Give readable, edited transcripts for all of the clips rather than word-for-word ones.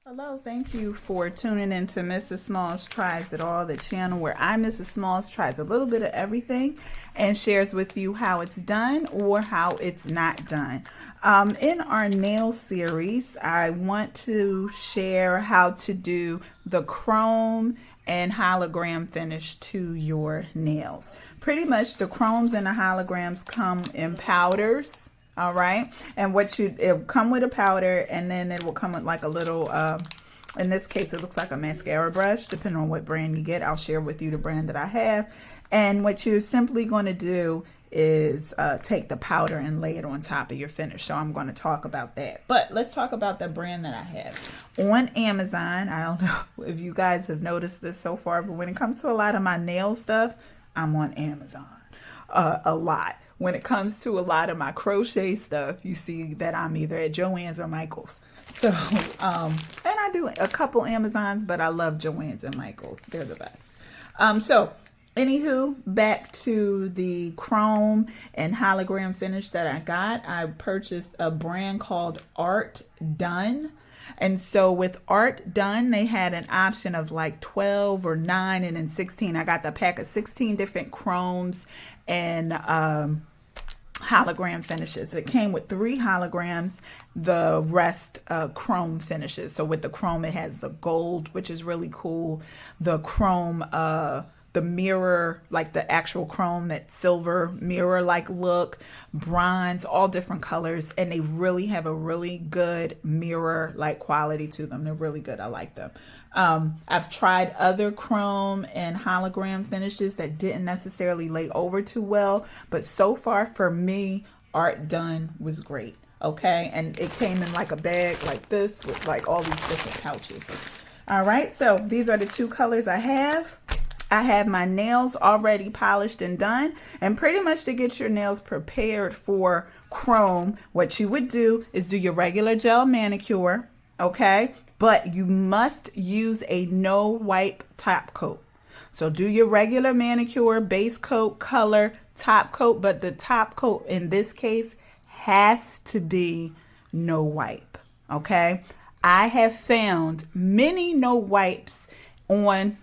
Hello, thank you for tuning in to Mrs. Smalls Tries It All, the channel where Mrs. Smalls tries a little bit of everything and shares with you how it's done or how it's not done. In our nail series, I want to share how to do the chrome and hologram finish to your nails. Pretty much the chromes and the holograms come in powders. All right. And it'll come with a powder, and then it will come with like a little, in this case, it looks like a mascara brush, depending on what brand you get. I'll share with you the brand that I have. And what you're simply going to do is take the powder and lay it on top of your finish. So I'm going to talk about that. But let's talk about the brand that I have. On Amazon, I don't know if you guys have noticed this so far, but when it comes to a lot of my nail stuff, I'm on Amazon a lot. When it comes to a lot of my crochet stuff, you see that I'm either at Joann's or Michael's. So, and I do a couple Amazons, but I love Joann's and Michael's. They're the best. So, anywho, back to the chrome and hologram finish that I got. I purchased a brand called Art Done. And so with Art Done, they had an option of like 12 or 9 and then 16. I got the pack of 16 different chromes and hologram finishes. It came with 3 holograms, the rest chrome finishes. So with the chrome, it has the gold, which is really cool. The chrome, the mirror, like the actual chrome, that silver mirror like look, bronze, all different colors, and they really have a really good mirror like quality to them. They're really good. I like them. I've tried other chrome and hologram finishes that didn't necessarily lay over too well, but so far for me, Art Done was great. Okay, and it came in like a bag like this with like all these different pouches. All right, so these are the 2 colors I have. I have my nails already polished and done. And pretty much to get your nails prepared for chrome, what you would do is do your regular gel manicure, okay? But you must use a no wipe top coat. So do your regular manicure, base coat, color, top coat, but the top coat in this case has to be no wipe, okay? I have found many no wipes on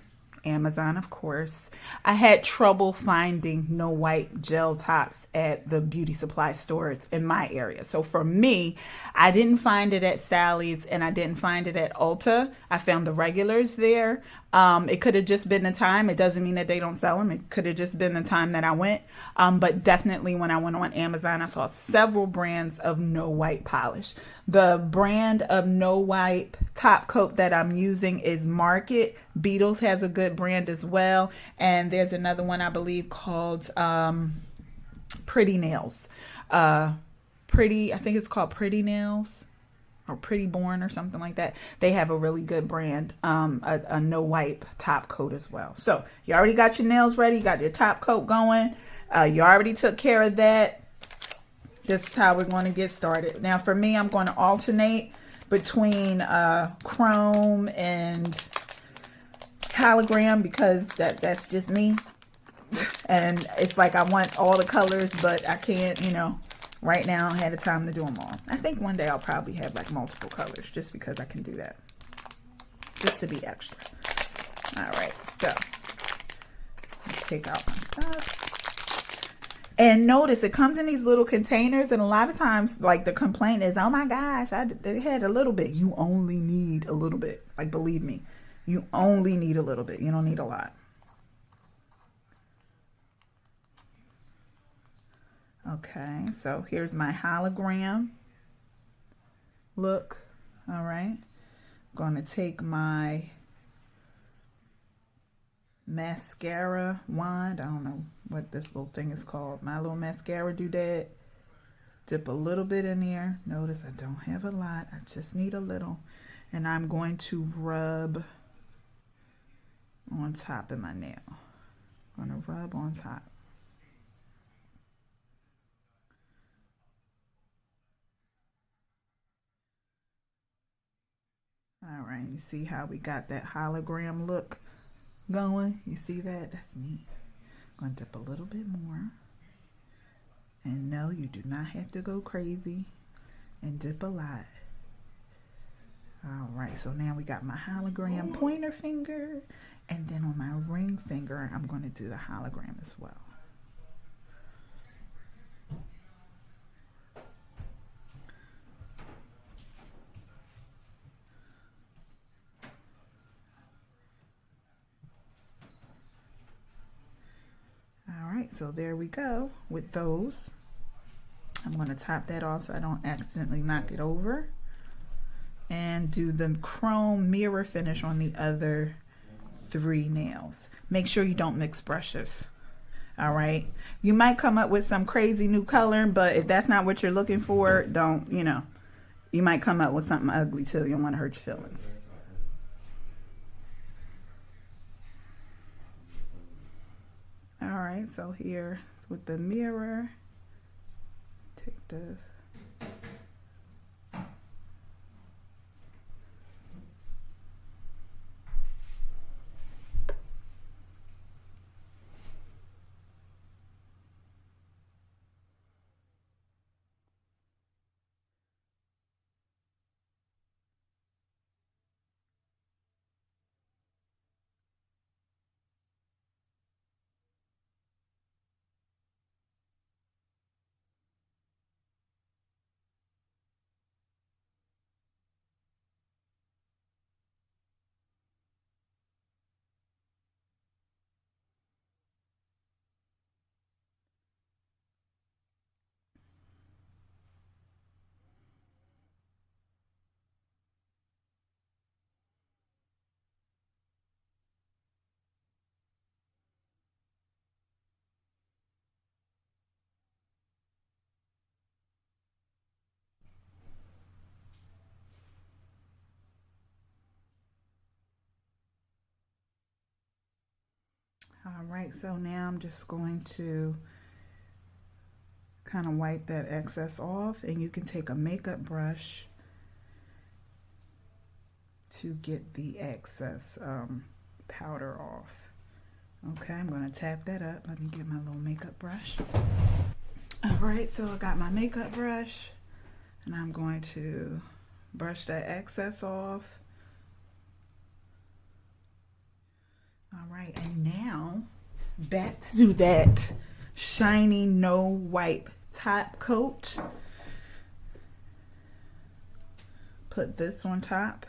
Amazon, of course. I had trouble finding no wipe gel tops at the beauty supply stores in my area. So for me, I didn't find it at Sally's and I didn't find it at Ulta. I found the regulars there. It could have just been the time. It doesn't mean that they don't sell them. It could have just been the time that I went. But definitely when I went on Amazon, I saw several brands of no wipe polish. The brand of no wipe top coat that I'm using is Market. Beetles has a good brand as well. And there's another one I believe called Pretty Nails. I think it's called Pretty Nails or Pretty Born or something like that. They have a really good brand, a no wipe top coat as well. So you already got your nails ready. You got your top coat going. You already took care of that. This is how we're going to get started. Now for me, I'm going to alternate between chrome and hologram because that's just me. And it's like I want all the colors, but I can't, right now I had the time to do them all. I think one day I'll probably have like multiple colors just because I can do that. Just to be extra. All right, so let's take out my stuff. And notice it comes in these little containers, and a lot of times like the complaint is, oh my gosh, they had a little bit. You only need a little bit. Like, believe me, you only need a little bit. You don't need a lot. Okay, so here's my hologram look. All right, I'm going to take my mascara wand. I don't know what this little thing is called. My little mascara doodad. Dip a little bit in there. Notice I don't have a lot. I just need a little. And I'm going to rub on top of my nail. I'm going to rub on top. All right, you see how we got that hologram look going? You see that? That's neat. I'm going to dip a little bit more. And no, you do not have to go crazy and dip a lot. All right, so now we got my hologram pointer finger, and then on my ring finger, I'm going to do the hologram as well. All right, so there we go with those. I'm going to top that off so I don't accidentally knock it over. And do the chrome mirror finish on the other 3 nails. Make sure you don't mix brushes. All right. You might come up with some crazy new color, but if that's not what you're looking for, don't, you might come up with something ugly too. You don't want to hurt your feelings. All right. So here with the mirror, take this. All right, so now I'm just going to kind of wipe that excess off, and you can take a makeup brush to get the excess powder off. Okay, I'm going to tap that up. Let me get my little makeup brush. All right, so I got my makeup brush, and I'm going to brush that excess off. All right, and now back to that shiny no wipe top coat. Put this on top.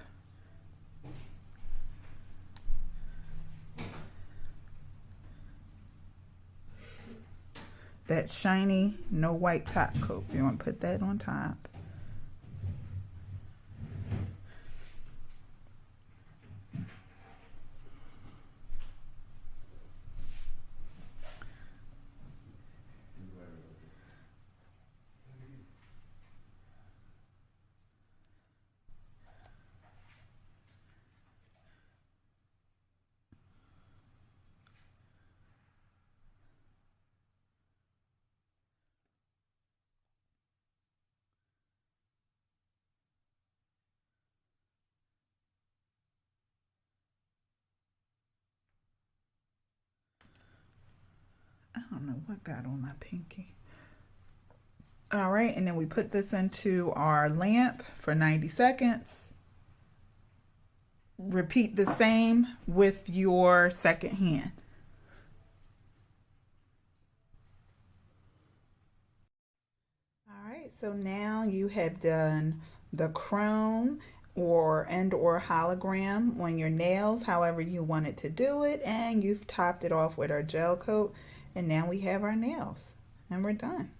That shiny no wipe top coat. You want to put that on top. I don't know what got on my pinky. All right, and then we put this into our lamp for 90 seconds. Repeat the same with your second hand. All right, so now you have done the chrome or hologram on your nails, however you wanted to do it, and you've topped it off with our gel coat, and now we have our nails, and we're done.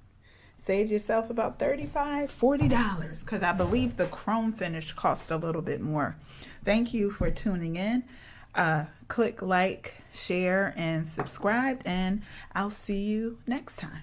Save yourself about $35–40 because I believe the chrome finish costs a little bit more. Thank you for tuning in. Click like, share, and subscribe, and I'll see you next time.